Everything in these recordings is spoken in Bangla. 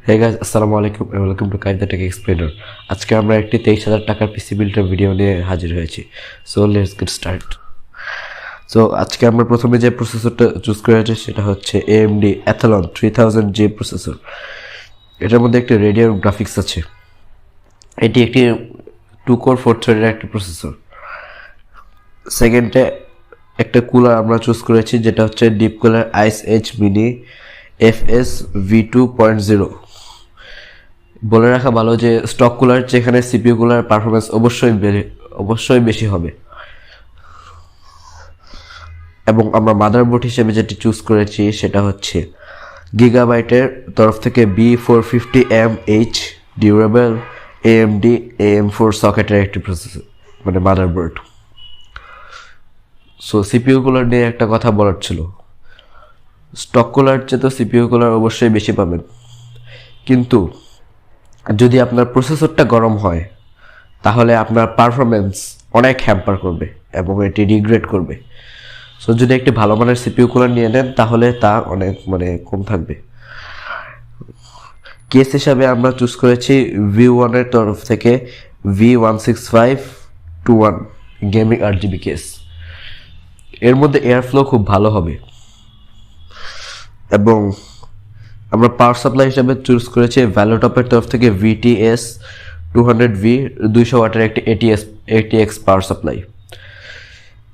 Hey guys, Assalamualaikum and welcome to Kaif the Tech Explainer. আজকে আমরা একটি 23,000 টাকার পিসি বিল্ডের ভিডিও নিয়ে হাজির হয়েছি। So let's get start. So আজকে আমরা প্রথমে যে প্রসেসরটা চুজ করেছি সেটা হচ্ছে AMD Athlon 3000J প্রসেসর। এটার মধ্যে একটি রেডিও গ্রাফিক্স আছে। এটি একটি 2 কোর 4 থ্রেডের একটি প্রসেসর। সেকেন্ডে একটা কুলার আমরা চুজ করেছি যেটা হচ্ছে deep cooler ice edge mini FS V2.0। বলে রাখা ভালো যে স্টক কুলার যেখানে সিপিইউ কুলার পারফরমেন্স অবশ্যই বেশি হবে। এবং আমরা মাদারবোর্ড হিসেবে যেটি চুজ করেছি সেটা হচ্ছে গিগাবাইটের তরফ থেকে B450MH ডিউরেবল AMD AM4 সকেটের একটি প্রসেসর মানে মাদারবোর্ড। সো সিপিইউ কুলার নিয়ে একটা কথা বলার ছিল। স্টক কুলার চেয়ে তো সিপিইউ কুলার অবশ্যই বেশি পাবেন, কিন্তু যদি আপনার প্রসেসরটা গরম হয় তাহলে আপনার পারফরমেন্স অনেক হ্যাম্পার করবে এবং এটি রিগ্রেট করবে। সো যদি একটি ভালো মানের সিপিইউ কুলার নিয়ে নেন তাহলে তা অনেক কম থাকবে। কেস হিসাবে আমরা চুজ করেছি V1 এর তরফ থেকে V16521 গেমিং RGB কেস। এর মধ্যে এয়ার ফ্লো খুব ভালো হবে। এবং আমরা পাওয়ার সাপ্লাই হিসাবে চুজ করেছি ভ্যালোটপের তরফ থেকে VTS 200V 200 ওয়াটের একটি ATX পাওয়ার সাপ্লাই।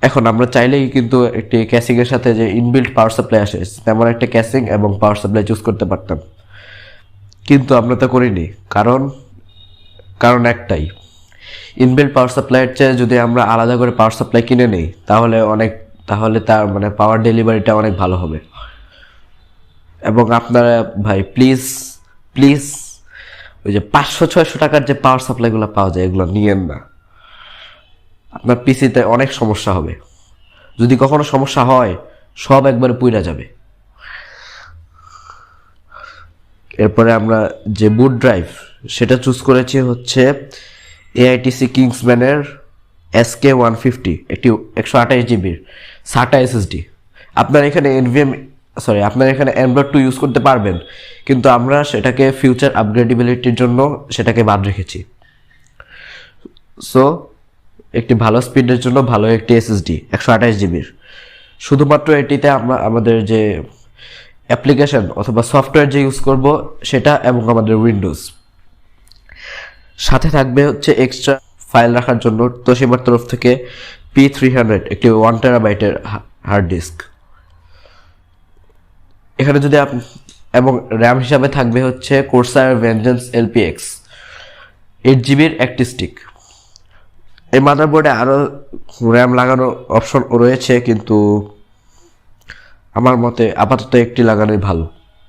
এখন আমরা চাইলেই কিন্তু একটি ক্যাসিংয়ের সাথে যে ইনবিল্ট পাওয়ার সাপ্লাই আসে তেমন একটা ক্যাসিং এবং পাওয়ার সাপ্লাই চুজ করতে পারতাম, কিন্তু আমরা তো করিনি। কারণ একটাই, ইনবিল্ট পাওয়ার সাপ্লাইয়ের চেয়ে যদি আমরা আলাদা করে পাওয়ার সাপ্লাই কিনে নিই তাহলে তার পাওয়ার ডেলিভারিটা অনেক ভালো হবে। এবং আপনারা ভাই প্লিজ ওই যে 500-600 টাকার যে পাওয়ার সাপ্লাইগুলো পাওয়া যায় এগুলো নিয়েন না। আপনার পিসিতে অনেক সমস্যা হবে। যদি কখনো সমস্যা হয় সব একবারে পুইরা যাবে। এরপরে আমরা যে বুট ড্রাইভ সেটা চুজ করেছি হচ্ছে AITC কিংসম্যানের SK150 একটি 128 জিবির SATA SSD। আপনার এখানে আপনার এখানে M.2 ইউজ করতে পারবেন, কিন্তু আমরা সেটাকে ফিউচার আপগ্রেডেবিলিটির জন্য সেটাকে বাদ রেখেছি। সো একটি ভালো স্পিডের জন্য ভালো একটি SSD 128 জিবির। শুধুমাত্র এটিতে আমরা আমাদের যে অ্যাপ্লিকেশন অথবা সফটওয়্যার যে ইউজ করব সেটা এবং আমাদের উইন্ডোজ সাথে থাকবে হচ্ছে এক্সট্রা ফাইল রাখার জন্য তোশিবার তরফ থেকে P300 একটি 1 টেরাবাইটের হার্ড ডিস্ক। এখানে যদি এবং র্যাম হিসাবে থাকবে হচ্ছে কোর্সার ভেঞ্জেন্স LPX 8 জিবির একটি স্টিক। এই মাদারবোর্ডে আরও র্যাম লাগানোর অপশন রয়েছে, কিন্তু আমার মতে আপাতত একটি লাগানোই ভালো,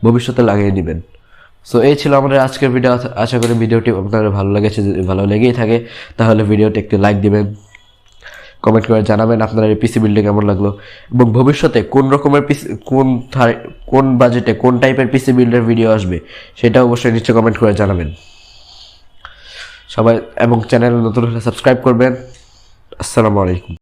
ভবিষ্যতে লাগিয়ে নেবেন। সো এই ছিল আমাদের আজকের ভিডিও। আশা করি ভিডিওটি আপনাদের ভালো লেগেছে। যদি ভালো লেগেই থাকে তাহলে ভিডিওটি একটি লাইক দিবেন, কমেন্ট করে জানাবেন আপনার এই পিসি বিল্ডে কেমন লাগলো, এবং ভবিষ্যতে কোন রকমের পিসি কোন বাজেটে কোন টাইপের পিসি বিল্ডের ভিডিও আসবে সেটা অবশ্যই নিচে কমেন্ট করে জানাবেন সবাই। এবং চ্যানেল নতুন হলে সাবস্ক্রাইব করবেন। আসসালামু আলাইকুম।